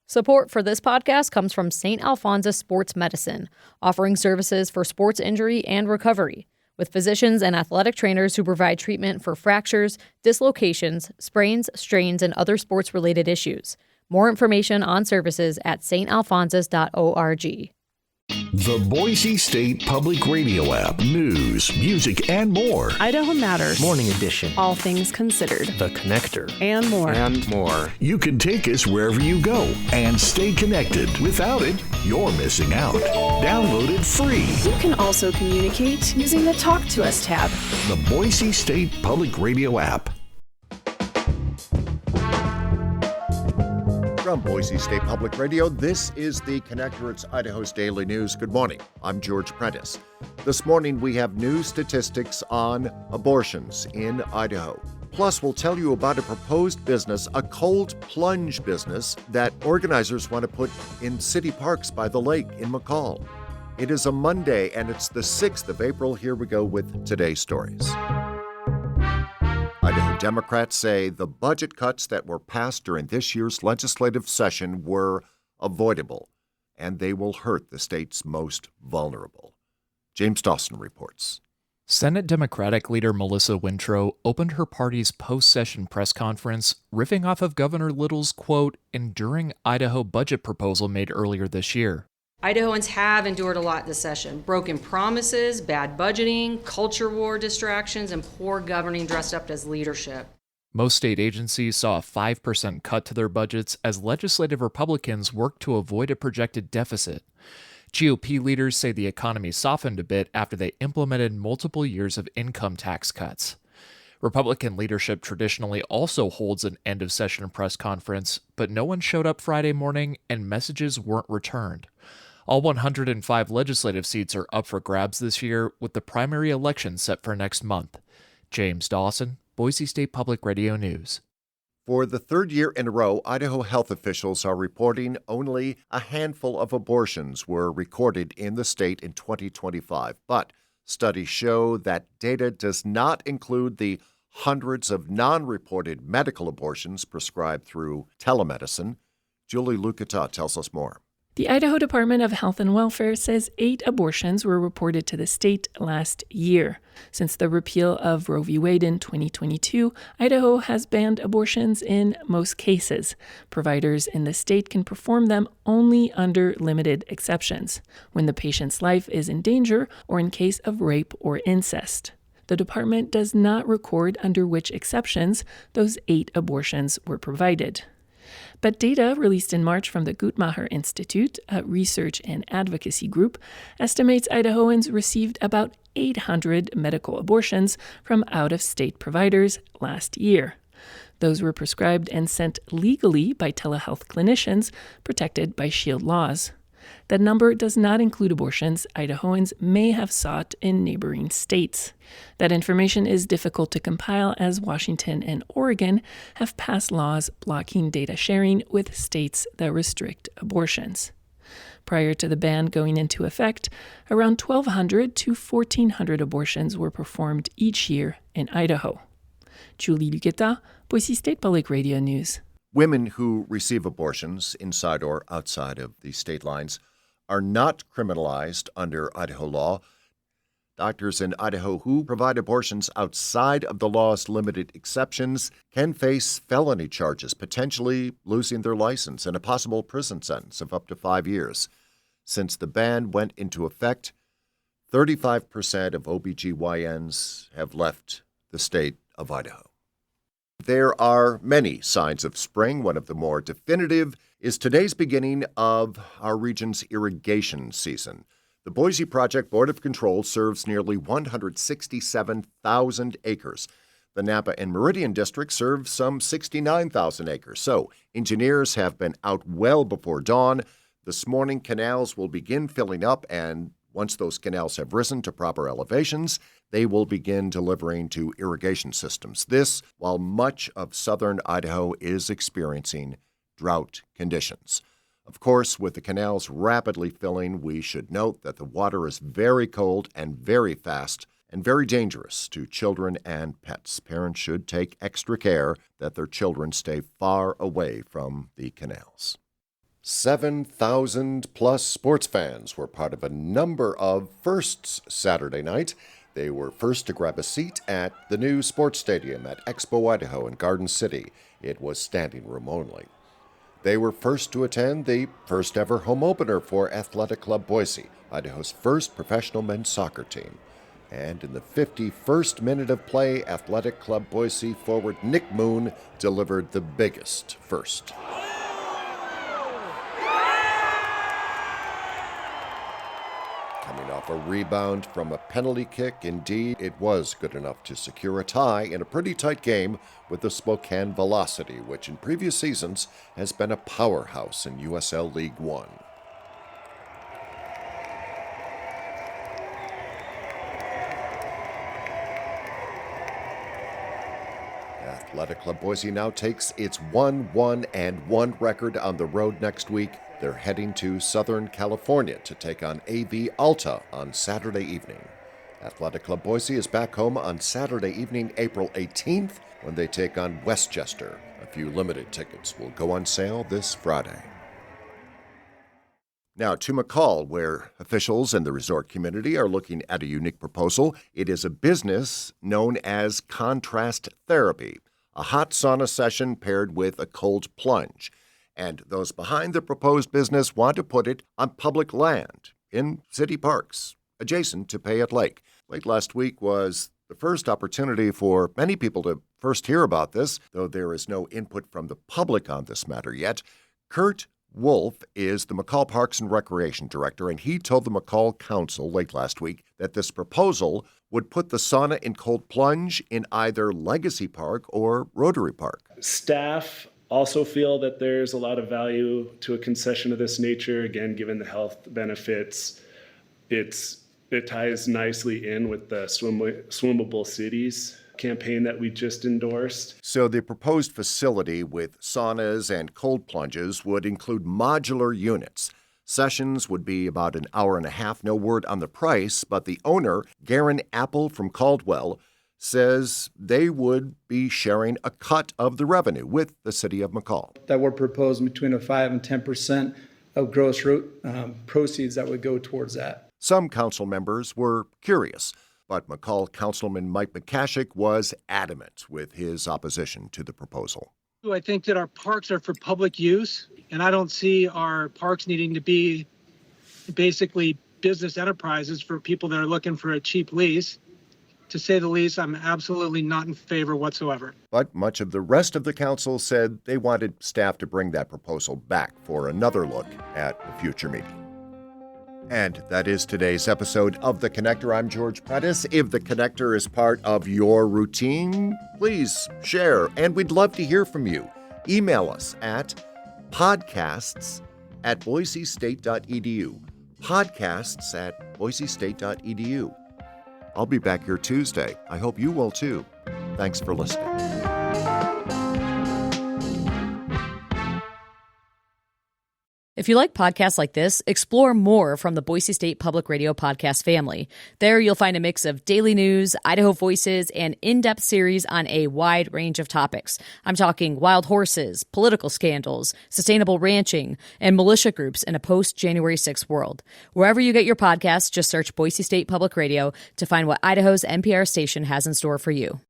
Support for this podcast comes from St. Alphonsus Sports Medicine, offering services for sports injury and recovery, with physicians and athletic trainers who provide treatment for fractures, dislocations, sprains, strains, and other sports-related issues. More information on services at stalphonsus.org. The Boise State Public Radio app. News, music, and more. Idaho Matters. Morning Edition. All Things Considered. The Connector. And more. And more. You can take us wherever you go and stay connected. Without it, you're missing out. Download it free. You can also communicate using the Talk to Us tab. The Boise State Public Radio app. From Boise State Public Radio, this is The Connector. It's Idaho's Daily News. Good morning. I'm George Prentice. This morning, we have new statistics on abortions in Idaho. Plus, we'll tell you about a proposed business, a cold-plunge business that organizers want to put in city parks by the lake in McCall. It is a Monday, and it's the 6th of April. Here we go with today's stories. Idaho Democrats say the budget cuts that were passed during this year's legislative session were avoidable, and they will hurt the state's most vulnerable. James Dawson reports. Senate Democratic leader Melissa Wintrow opened her party's post-session press conference riffing off of Governor Little's, quote, enduring Idaho budget proposal made earlier this year. Idahoans have endured a lot this session. Broken promises, bad budgeting, culture war distractions, and poor governing dressed up as leadership. Most state agencies saw a 5% cut to their budgets as legislative Republicans worked to avoid a projected deficit. GOP leaders say the economy softened a bit after they implemented multiple years of income tax cuts. Republican leadership traditionally also holds an end-of-session press conference, but no one showed up Friday morning and messages weren't returned. All 105 legislative seats are up for grabs this year, with the primary election set for next month. James Dawson, Boise State Public Radio News. For the third year in a row, Idaho health officials are reporting only a handful of abortions were recorded in the state in 2025. But studies show that data does not include the hundreds of non-reported medical abortions prescribed through telemedicine. Julie Lucata tells us more. The Idaho Department of Health and Welfare says 8 abortions were reported to the state last year. Since the repeal of Roe v. Wade in 2022, Idaho has banned abortions in most cases. Providers in the state can perform them only under limited exceptions, when the patient's life is in danger or in case of rape or incest. The department does not record under which exceptions those 8 abortions were provided. But data released in March from the Guttmacher Institute, a research and advocacy group, estimates Idahoans received about 800 medical abortions from out-of-state providers last year. Those were prescribed and sent legally by telehealth clinicians protected by SHIELD laws. That number does not include abortions Idahoans may have sought in neighboring states. That information is difficult to compile as Washington and Oregon have passed laws blocking data sharing with states that restrict abortions. Prior to the ban going into effect, around 1,200 to 1,400 abortions were performed each year in Idaho. Julie Lucata, Boise State Public Radio News. Women who receive abortions inside or outside of the state lines are not criminalized under Idaho law. Doctors in Idaho who provide abortions outside of the law's limited exceptions can face felony charges, potentially losing their license and a possible prison sentence of up to 5 years. Since the ban went into effect, 35% of OBGYNs have left the state of Idaho. There are many signs of spring. One of the more definitive is today's beginning of our region's irrigation season. The Boise Project Board of Control serves nearly 167,000 acres. The Napa and Meridian District serve some 69,000 acres. So engineers have been out well before dawn. This morning, canals will begin filling up, and once those canals have risen to proper elevations, they will begin delivering to irrigation systems. This, while much of southern Idaho is experiencing drought conditions. Of course, with the canals rapidly filling, we should note that the water is very cold and very fast and very dangerous to children and pets. Parents should take extra care that their children stay far away from the canals. 7,000 plus sports fans were part of a number of firsts Saturday night. They were first to grab a seat at the new sports stadium at Expo Idaho in Garden City. It was standing room only. They were first to attend the first ever home opener for Athletic Club Boise, Idaho's first professional men's soccer team. And in the 51st minute of play, Athletic Club Boise forward Nick Moon delivered the biggest first. Coming off a rebound from a penalty kick, indeed, it was good enough to secure a tie in a pretty tight game with the Spokane Velocity, which in previous seasons has been a powerhouse in USL League One. Athletic Club Boise now takes its 1-1-1 record on the road next week. They're heading to Southern California to take on AV Alta on Saturday evening. Athletic Club Boise is back home on Saturday evening, April 18th, when they take on Westchester. A few limited tickets will go on sale this Friday. Now to McCall, where officials in the resort community are looking at a unique proposal. It is a business known as contrast therapy, a hot sauna session paired with a cold plunge. And those behind the proposed business want to put it on public land in city parks, adjacent to Payette Lake. Late last week was the first opportunity for many people to first hear about this, though there is no input from the public on this matter yet. Kurt Wolf is the McCall Parks and Recreation Director, and he told the McCall Council late last week that this proposal would put the sauna and cold plunge in either Legacy Park or Rotary Park. Staff also feel that there's a lot of value to a concession of this nature. Again, given the health benefits, it ties nicely in with the Swimmable Cities campaign that we just endorsed. So the proposed facility with saunas and cold plunges would include modular units. Sessions would be about an hour and a half. No word on the price, but the owner, Garen Apple from Caldwell, says they would be sharing a cut of the revenue with the city of McCall. That we're proposing between a 5 and 10% of gross proceeds that would go towards that. Some council members were curious, but McCall Councilman Mike McCashik was adamant with his opposition to the proposal. I think that our parks are for public use, and I don't see our parks needing to be basically business enterprises for people that are looking for a cheap lease. To say the least, I'm absolutely not in favor whatsoever. But much of the rest of the council said they wanted staff to bring that proposal back for another look at a future meeting. And that is today's episode of The Connector. I'm George Pettis. If The Connector is part of your routine, please share, and we'd love to hear from you. Email us at podcasts@boisestate.edu. podcasts@boisestate.edu. I'll be back here Tuesday. I hope you will too. Thanks for listening. If you like podcasts like this, explore more from the Boise State Public Radio podcast family. There you'll find a mix of daily news, Idaho Voices, and in-depth series on a wide range of topics. I'm talking wild horses, political scandals, sustainable ranching, and militia groups in a post-January 6th world. Wherever you get your podcasts, just search Boise State Public Radio to find what Idaho's NPR station has in store for you.